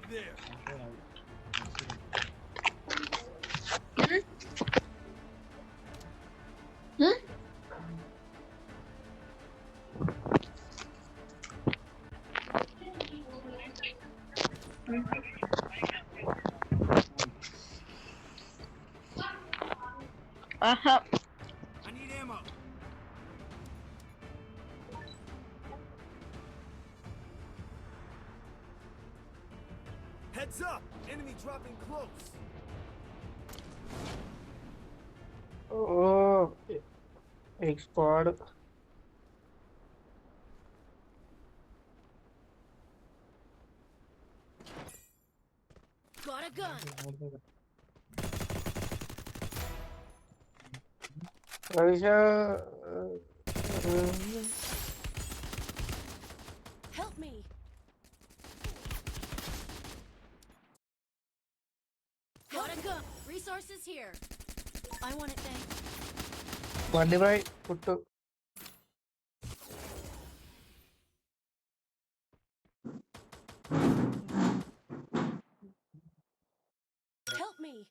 there. Hmm? Hmm? Uh-huh. I need ammo. Heads up! Enemy dropping close. Oh, एक squad. Got a gun. Aisha, Help me. Got a gun. Resources here. I want it, thanks. Monday bhai, puttu. Help me.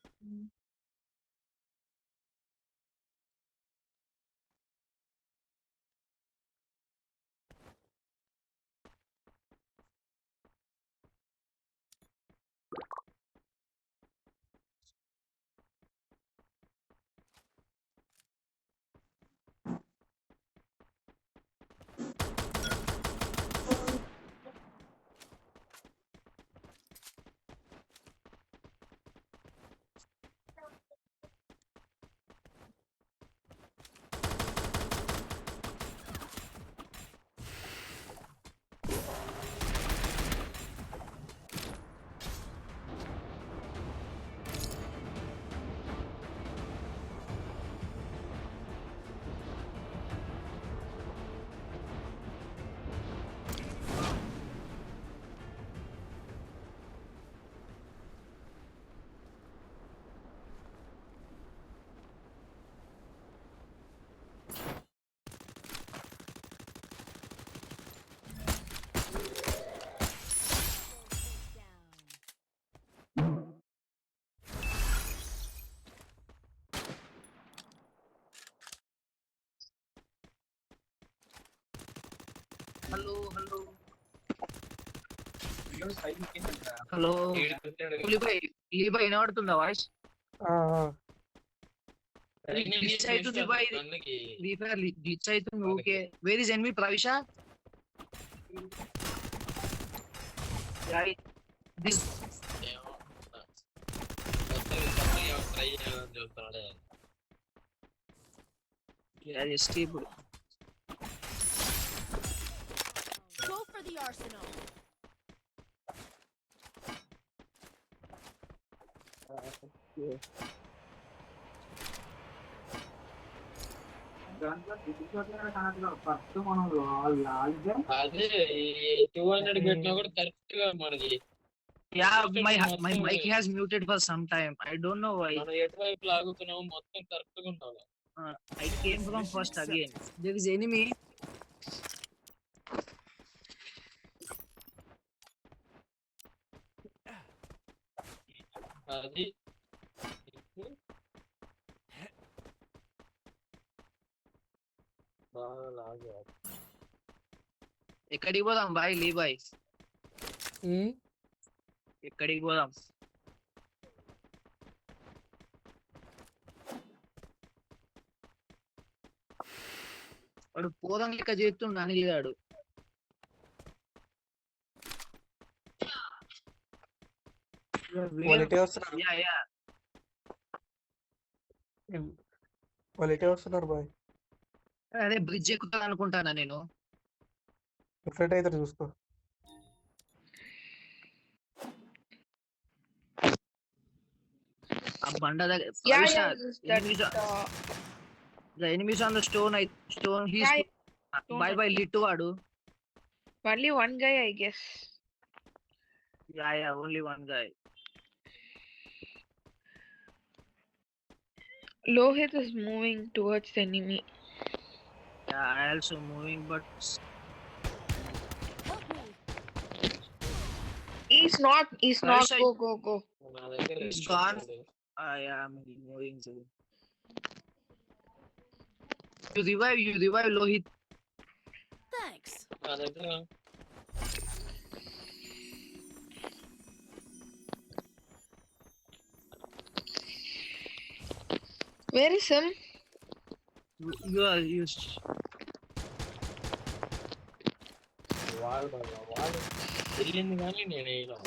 Hello hello hello లీబాయ్ వినబడుతుందా voice glitch అవుతుంది boy free fire glitch అవుతుంది okay where is ఎన్వి ప్రవిష this ఇప్పుడు Go for the arsenal. అదే 200 పెట్టినా కూడా కరెక్ట్ గా మనకి my mic has muted for some time I don't know why మనం ఎటువైపు లాగుతున్నాము మొత్తం కరెక్ట్ గా ఉండాలి. I came from first again. There is enemy. అది బాగా లాగా ఎక్కడికి పోదాం బాయ్ లీ బాయ్ ఎక్కడికి పోదాం వాడు పోదాం లెక్క చేస్తుండ అనిగాడు Quality వస్తున్నారు క్వాలిటీ వస్తున్నారు బాయ్ అదే బ్రిడ్జ్ ఎక్కుతా అనుకుంటానా నేను డిఫరెంట్ అయితే చూసుకో ఆ బండ దగ్గర Yeah, ప్రవిష yeah, just that. the enemies on the stone he's Yeah, stone. bye bye lit వాడు Only one guy, I guess. yeah only one guy Lohit is moving towards the enemy. yeah I also moving but Help me. He's not. He's not. Ravish, Go. నా దగ్గర He's రెండు gone. ఉన్నాయి. I am moving to. You revive Lohit. Thanks. నా దగ్గర Where is him? You వాళ్ళు వెళ్ళింది కానీ నేను వేయను.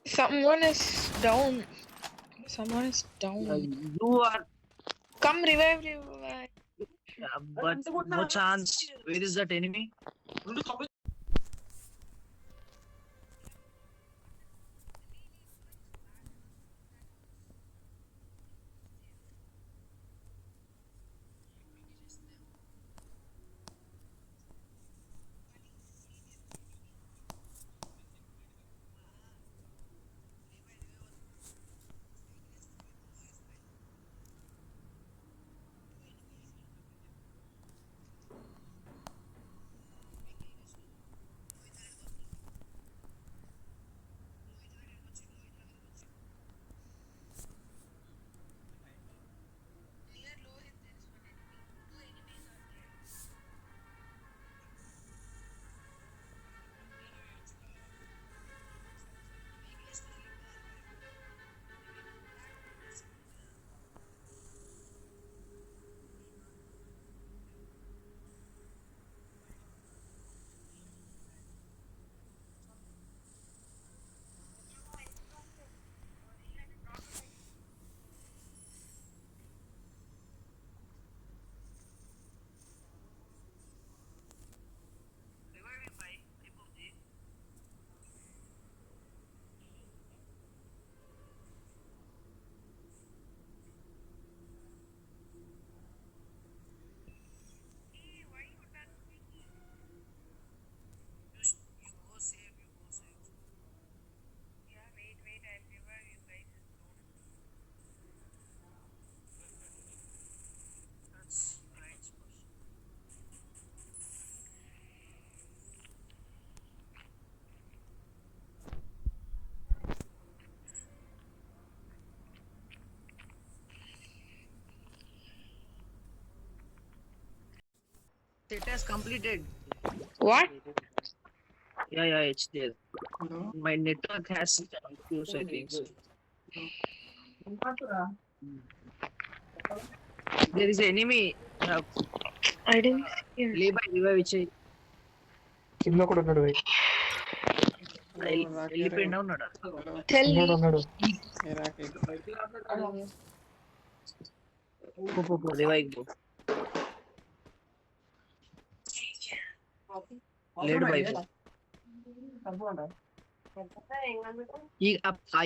Someone is down. you are Come revive. but no chance. Where is that enemy? It has completed. What? Yeah, it's there. My network has issues, I think. So. There is an enemy. I didn't see him. Revive which కింద కూడా ఉన్నాడు భయ్. వెళ్ళిపోయినా ఉన్నాడా? Tell me. ఉన్నాడు. Revive go. Led by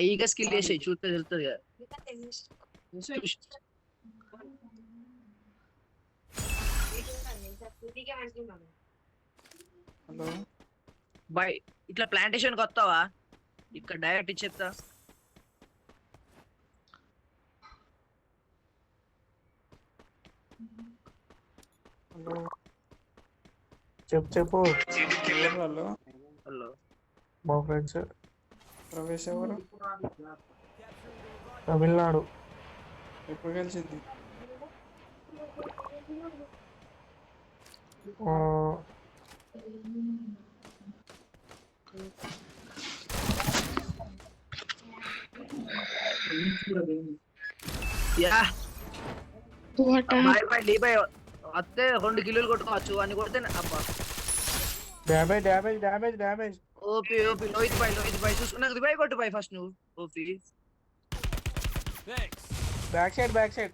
ಈಗ skill చేసే చూస్తే తెలుస్తుంది కదా. బాయ్ ఇట్లా ప్లాంటేషన్ కొత్తవా ఇక్కడ డైరెక్ట్ ఇచ్చేస్తా. చెప్పు వాళ్ళు హలో మా ఫ్రెండ్స్ ప్రవేశ్ ఎవరు తమిళనాడు. ఎప్పుడు కలిసింది ఆ, యా What? బాయ్ లీ బాయ్ వస్తే 2 కిలోలు కొట్టుకోవచ్చు అని కొడితే అబ్బా డ్యామేజ్. ఓపి లోహిత్ బాయ్ చూసుకున్నా రివైవ్ కొట్టు బాయ్ ఫస్ట్ నువ్వు. OP Thanks. బ్యాక్ సైడ్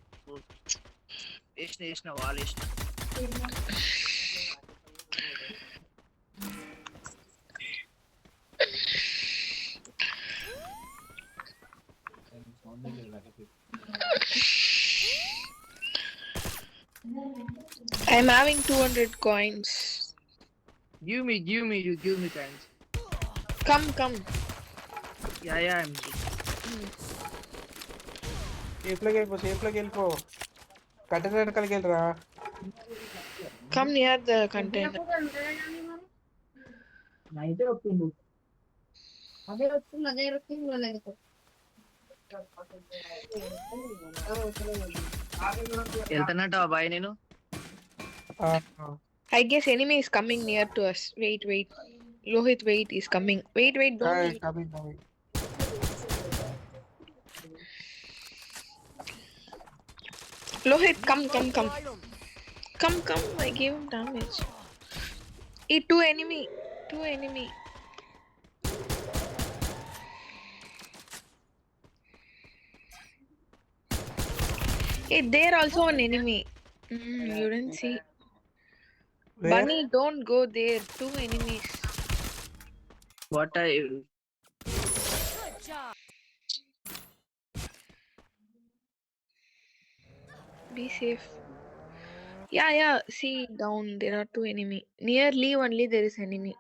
వేసిన వాళ్ళు వేసిన I'm having 200 coins. give me thanks. Come. Yeah, I'm సేఫ్లోకి వెళ్ళిపో కంటైనర్ వెనకాలకి వెళ్ళరా. Come near the container. వెళ్తానంటావా బాయ్ నేను? I guess enemy is coming near to us. Wait. Lohit, wait, is coming. Wait, don't leave. coming. Lohit, come. Item. Come, I gave him damage. Two enemy. There also an enemy. You didn't see. Where? Bunny, don't go there. 2 enemies. What I Good job. Be safe. Yeah. See down. There are 2 enemy. Near Lee only there is enemy.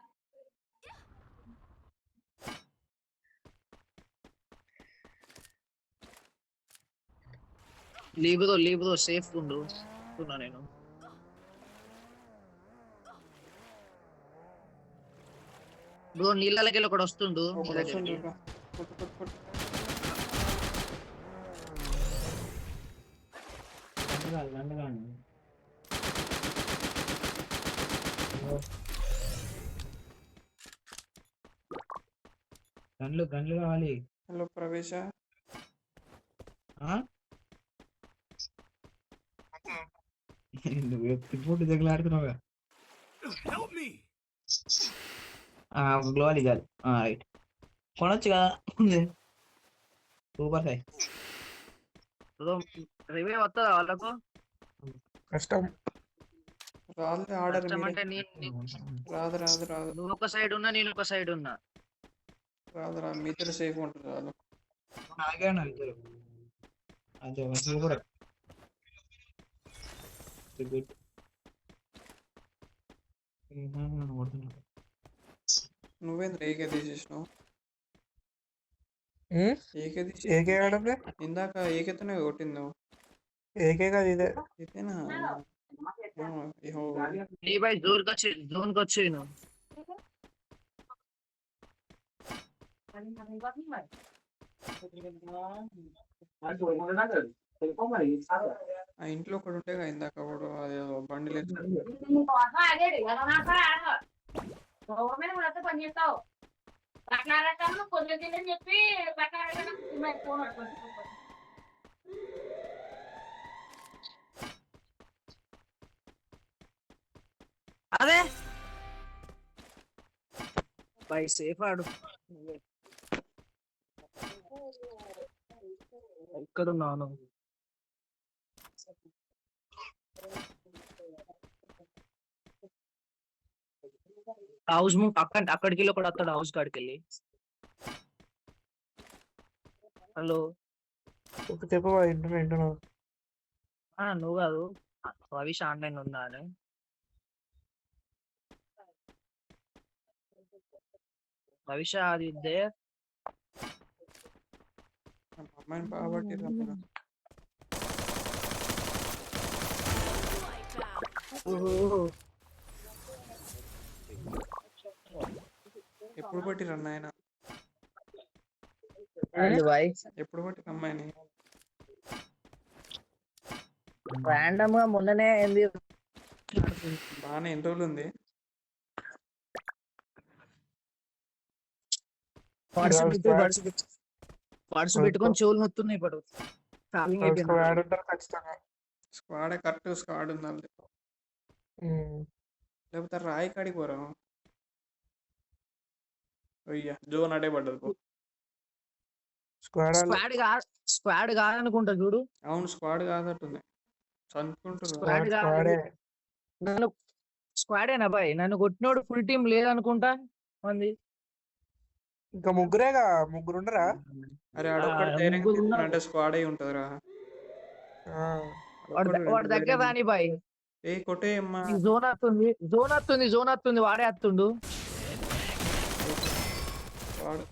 లీవుదో safe ఉండు ఉన్నా నేను. Bro నీళ్ళకి ఒకడు వస్తుండు నీ ఒకడు వస్తుండు దగ్గరికి. రా. కొట్టు. గన్లు కావాలి. హలో ప్రవేశ. నువ్వు ఎప్పుడు దగ్గర Help me. గ్లోవాలి కాదు. రైట్ కొనొచ్చు కదా. సూపర్ సాయి. బ్రో రివైవ్ వస్తుందా వాళ్ళకు? కష్టం. రాదు ఆర్డర్ కష్టమంటే రాదు నువ్వు ఒక సైడ్ ఉన్నా నేను ఒక సైడ్ ఉన్నా. రా మీ ఇద్దరు సేఫ్ ఉంటుంది చాలు. నాకే ఉన్నారు ఇద్దరు. అదే అసలు కూడా గుడ్. నువ్వేంద్ర ఏకే తీసేసినావు? ఏకే తీసి ఏకే ఆడమే ఇందాక ఏకేతోనే కొట్టింది నువ్వు. ఏకే కాదు ఇదే. ఇదేనా? నీ బై జోన్ వచ్చి నువ్వు. ఆ ఇంట్లో ఒకడు ఉంటే ఇందాక ఒకడు అది బండి లేదు. అదే బై సేఫ్ ఆడు. ఎక్కడ ఉన్నాను? హౌస్ అక్కడికి వెళ్ళి ఒకడు వస్తాడు హౌస్ కాడికి వెళ్ళి. హలో చెప్పవా ఇంటున్నా. నువ్వు కాదు రవిష్ ఆన్లైన్ ఉందా అని. రవిష అది ఇద్దే అమ్మాయిని బాబట్టి Wipe out. ఎప్పుడు పట్టి రన్ ఆయన? బాయ్ ఎప్పుడు పట్టి అమ్మాయిని? ర్యాండమ్ గా మొన్ననే ఏంది బాగానే ఎన్ని రోజులు ఉంది? పర్సు పెట్టుకొని చెవులు నొత్తున్నాయి ఇప్పుడు. స్క్వాడ్ కరెక్ట్ స్క్వాడ్ ఉంది. లేకపోతే రాయి కాడికి పోరా? అయ్యా జోన్ అడే పడ్డది. స్క్వాడ్ కాదనుకుంటా చూడు. అవును స్క్వాడ్ కాదట్టుంది. చనుకుంటారు. నన్ను స్క్వాడేనా బాయ్? నన్ను కొట్టినోడు ఫుల్ టీం లేదనుకుంటా మంది. ఇంకా ముగ్గురు ఉండరా? అరే అడొక్కటే స్క్వాడ్ అయి ఉంటదిరా. వాడి దగ్గర రాని బాయ్. ఏ కొట్టే అమ్మా. జోన్ వస్తుంది వాడే వస్తుండు. వాడు